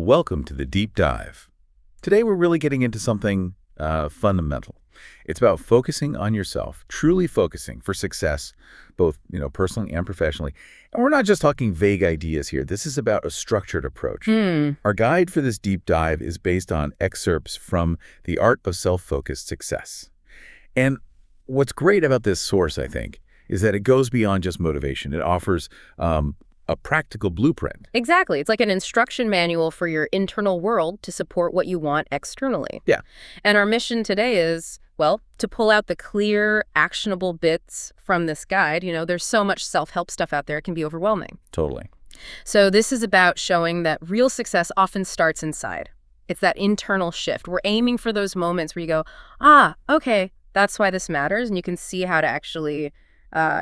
Welcome to the Deep Dive. Today we're really getting into something fundamental. It's about focusing on yourself, truly focusing for success, both personally and professionally. And we're not just talking vague ideas here. This is about a structured approach. Our guide for this deep dive is based on excerpts from The Art of Self-Focused Success. And what's great about this source, I think, is that it goes beyond just motivation. It offers a practical blueprint. Exactly. It's like an instruction manual for your internal world to support what you want externally. Yeah. And our mission today is, well, to pull out the clear, actionable bits from this guide. There's so much self-help stuff out there, it can be overwhelming. Totally. So this is about showing that real success often starts inside. It's that internal shift. We're aiming for those moments where you go, okay, that's why this matters, and you can see how to actually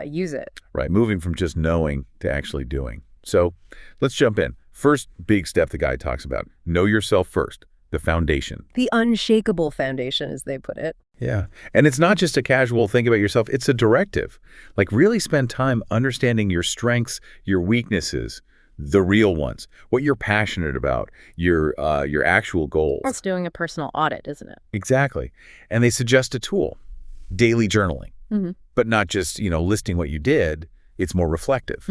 use it. Right, moving from just knowing to actually doing. So let's jump in. First big step the guide talks about, know yourself first, the foundation. The unshakable foundation, as they put it. Yeah, and it's not just a casual think about yourself, it's a directive. Like really spend time understanding your strengths, your weaknesses, the real ones, what you're passionate about, your actual goals. It's doing a personal audit, isn't it? Exactly. And they suggest a tool, daily journaling. But not just, listing what you did, it's more reflective.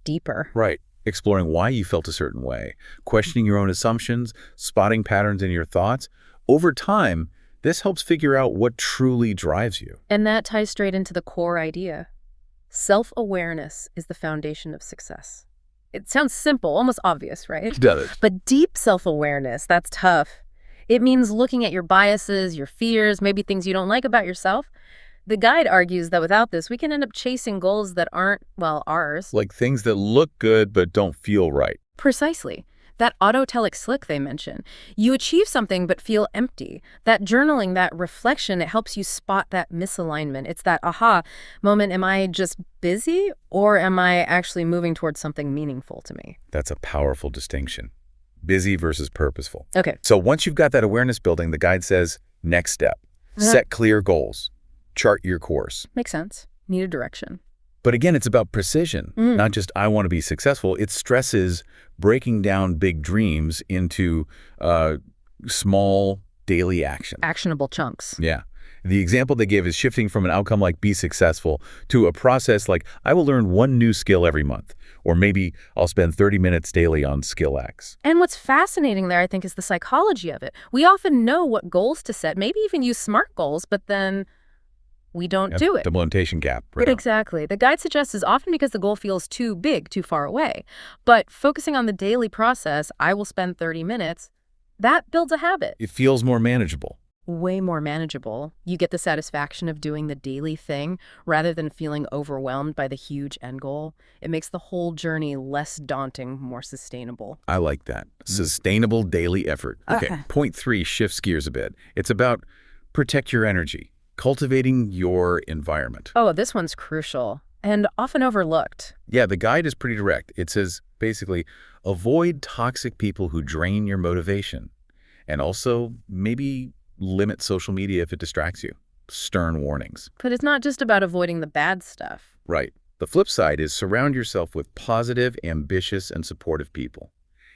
Deeper. Right. Exploring why you felt a certain way, questioning your own assumptions, spotting patterns in your thoughts. Over time, this helps figure out what truly drives you. And that ties straight into the core idea. Self-awareness is the foundation of success. It sounds simple, almost obvious, right? It does. But deep self-awareness, that's tough. It means looking at your biases, your fears, maybe things you don't like about yourself. The guide argues that without this, we can end up chasing goals that aren't, well, ours. Like things that look good but don't feel right. Precisely. That autotelic slick they mention. You achieve something but feel empty. That journaling, that reflection, it helps you spot that misalignment. It's that aha moment, am I just busy or am I actually moving towards something meaningful to me? That's a powerful distinction. Busy versus purposeful. Okay. So once you've got that awareness building, the guide says, next step, set clear goals. Chart your course. Makes sense. Need a direction. But again, it's about precision, not just I want to be successful. It stresses breaking down big dreams into small daily actions. Actionable chunks. Yeah. The example they give is shifting from an outcome like be successful to a process like I will learn one new skill every month, or maybe I'll spend 30 minutes daily on skill X. And what's fascinating there, I think, is the psychology of it. We often know what goals to set, maybe even use SMART goals, but then we don't do it. The implementation gap. Right. Exactly. The guide suggests is often because the goal feels too big, too far away. But focusing on the daily process, I will spend 30 minutes, that builds a habit. It feels more manageable. Way more manageable. You get the satisfaction of doing the daily thing rather than feeling overwhelmed by the huge end goal. It makes the whole journey less daunting, more sustainable. I like that. Sustainable daily effort. Okay. Point 3 shifts gears a bit. It's about protect your energy. Cultivating your environment. Oh, this one's crucial and often overlooked. Yeah, the guide is pretty direct. It says, basically, avoid toxic people who drain your motivation. And also, maybe limit social media if it distracts you. Stern warnings. But it's not just about avoiding the bad stuff. Right. The flip side is surround yourself with positive, ambitious, and supportive people.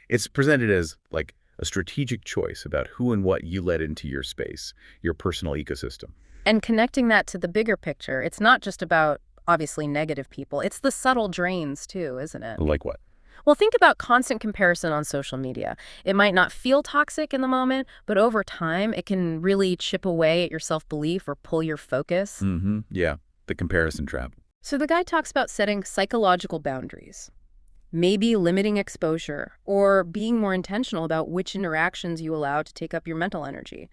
It's presented as, like, a strategic choice about who and what you let into your space, your personal ecosystem. And connecting that to the bigger picture, it's not just about, obviously, negative people. It's the subtle drains, too, isn't it? Like what? Well, think about constant comparison on social media. It might not feel toxic in the moment, but over time, it can really chip away at your self-belief or pull your focus. Yeah, the comparison trap. So the guide talks about setting psychological boundaries. Maybe limiting exposure or being more intentional about which interactions you allow to take up your mental energy.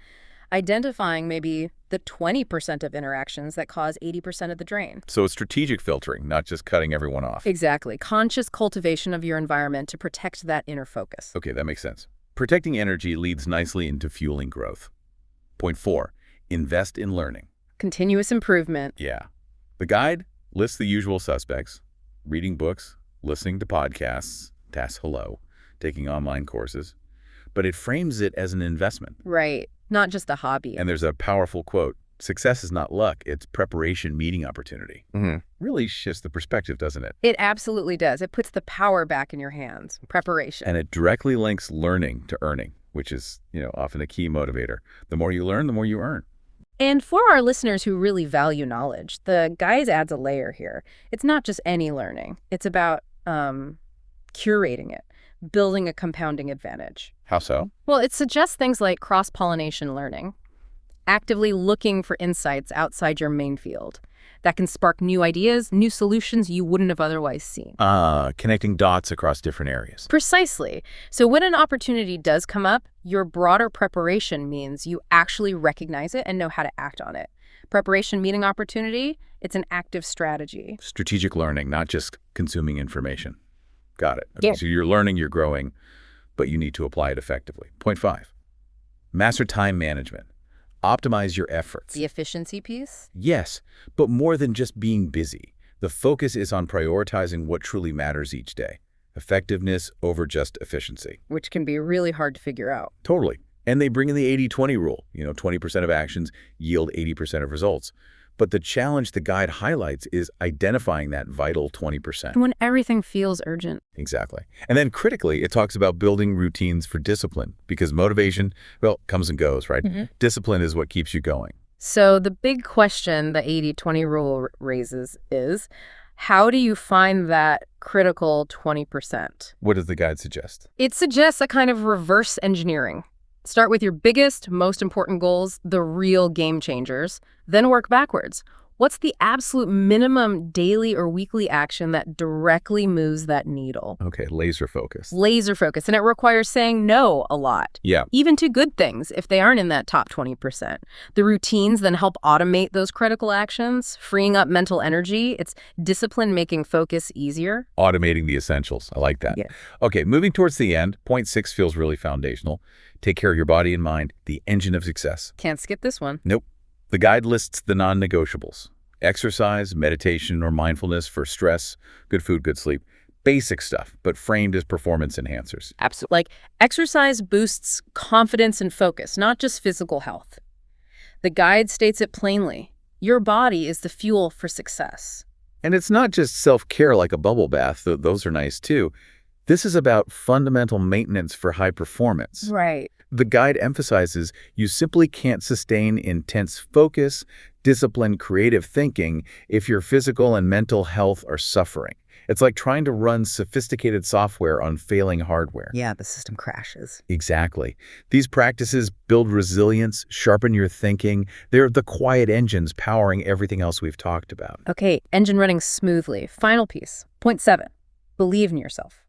Identifying maybe the 20% of interactions that cause 80% of the drain. So it's strategic filtering, not just cutting everyone off. Exactly. Conscious cultivation of your environment to protect that inner focus. Okay, that makes sense. Protecting energy leads nicely into fueling growth. Point 4, invest in learning. Continuous improvement. Yeah. The guide lists the usual suspects, reading books, listening to podcasts, tasks hello, taking online courses, but it frames it as an investment. Right. Not just a hobby. And there's a powerful quote, Success is not luck, it's preparation meeting opportunity. Really shifts the perspective, doesn't it? It absolutely does. It puts the power back in your hands. Preparation. And it directly links learning to earning, which is, often a key motivator. The more you learn, the more you earn. And for our listeners who really value knowledge, the guide adds a layer here. It's not just any learning. It's about curating it, building a compounding advantage. How so? Well, it suggests things like cross-pollination learning, actively looking for insights outside your main field that can spark new ideas, new solutions you wouldn't have otherwise seen. Connecting dots across different areas. Precisely. So when an opportunity does come up, your broader preparation means you actually recognize it and know how to act on it. Preparation meeting opportunity, it's an active strategy. Strategic learning, not just consuming information. Got it. Okay, Yeah. so you're learning, you're growing, but you need to apply it effectively. Point 5, master time management. Optimize your efforts. The efficiency piece? Yes, but more than just being busy. The focus is on prioritizing what truly matters each day. Effectiveness over just efficiency. Which can be really hard to figure out. Totally. And they bring in the 80-20 rule. 20% of actions yield 80% of results. But the challenge the guide highlights is identifying that vital 20%. When everything feels urgent. Exactly. And then critically, it talks about building routines for discipline because motivation, well, comes and goes, right? Discipline is what keeps you going. So the big question the 80-20 rule raises is, how do you find that critical 20%? What does the guide suggest? It suggests a kind of reverse engineering. Start with your biggest, most important goals, the real game changers, then work backwards. What's the absolute minimum daily or weekly action that directly moves that needle? Okay, laser focus. Laser focus, and it requires saying no a lot. Yeah. Even to good things if they aren't in that top 20%. The routines then help automate those critical actions, freeing up mental energy. It's discipline making focus easier. Automating the essentials. I like that. Yeah. Okay, moving towards the end, point 6 feels really foundational. Take care of your body and mind, the engine of success. Can't skip this one. Nope. The guide lists the non-negotiables. Exercise, meditation, or mindfulness for stress, good food, good sleep. Basic stuff, but framed as performance enhancers. Absolutely. Like, exercise boosts confidence and focus, not just physical health. The guide states it plainly. Your body is the fuel for success. And it's not just self-care like a bubble bath, though those are nice too. This is about fundamental maintenance for high performance. Right. The guide emphasizes you simply can't sustain intense focus, disciplined creative thinking if your physical and mental health are suffering. It's like trying to run sophisticated software on failing hardware. Yeah, the system crashes. Exactly. These practices build resilience, sharpen your thinking. They're the quiet engines powering everything else we've talked about. Okay, engine running smoothly. Final piece. Point 7. Believe in yourself.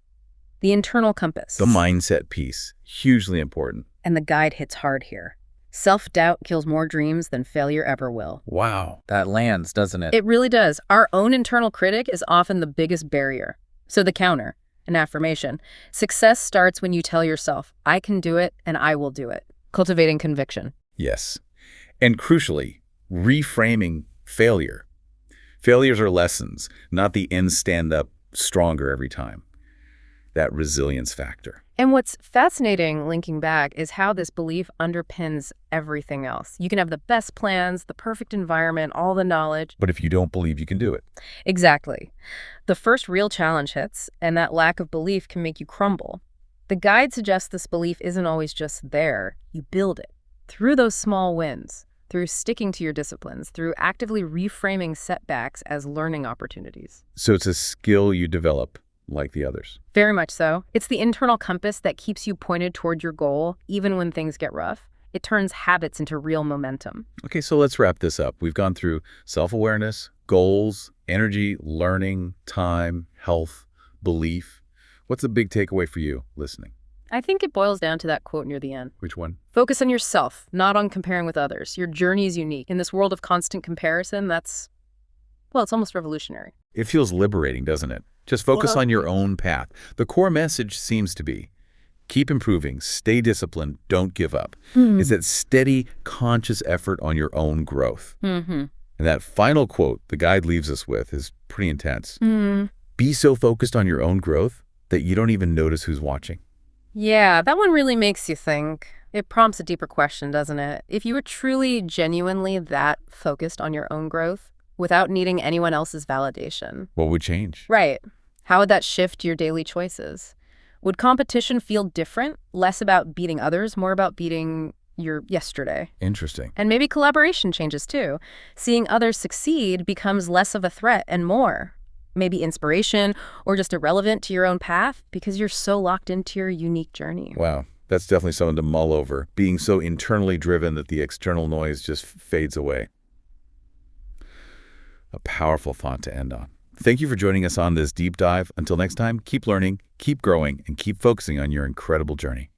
The internal compass. The mindset piece, hugely important. And the guide hits hard here. Self-doubt kills more dreams than failure ever will. Wow, that lands, doesn't it? It really does. Our own internal critic is often the biggest barrier. So the counter, an affirmation. Success starts when you tell yourself, I can do it and I will do it. Cultivating conviction. Yes. And crucially, reframing failure. Failures are lessons, not the end stand up stronger every time. That resilience factor. And what's fascinating, linking back, is how this belief underpins everything else. You can have the best plans, the perfect environment, all the knowledge. But if you don't believe you can do it. Exactly. The first real challenge hits, and that lack of belief can make you crumble. The guide suggests this belief isn't always just there. You build it through those small wins, through sticking to your disciplines, through actively reframing setbacks as learning opportunities. So it's a skill you develop like the others. Very much so. It's the internal compass that keeps you pointed toward your goal, even when things get rough. It turns habits into real momentum. Okay, so let's wrap this up. We've gone through self-awareness, goals, energy, learning, time, health, belief. What's the big takeaway for you listening? I think it boils down to that quote near the end. Which one? Focus on yourself, not on comparing with others. Your journey is unique. In this world of constant comparison, it's almost revolutionary. It feels liberating, doesn't it? Just focus on your own path. The core message seems to be, keep improving, stay disciplined, don't give up. It's that steady, conscious effort on your own growth. And that final quote the guide leaves us with is pretty intense. Be so focused on your own growth that you don't even notice who's watching. Yeah, that one really makes you think. It prompts a deeper question, doesn't it? If you were truly, genuinely that focused on your own growth without needing anyone else's validation, What would change? right, how would that shift your daily choices? Would competition feel different, less about beating others, more about beating your yesterday? Interesting. And maybe collaboration changes too. Seeing others succeed becomes less of a threat and more, maybe inspiration or just irrelevant to your own path because you're so locked into your unique journey. Wow. That's definitely something to mull over, being so internally driven that the external noise just fades away. A powerful thought to end on. Thank you for joining us on this deep dive. Until next time, keep learning, keep growing, and keep focusing on your incredible journey.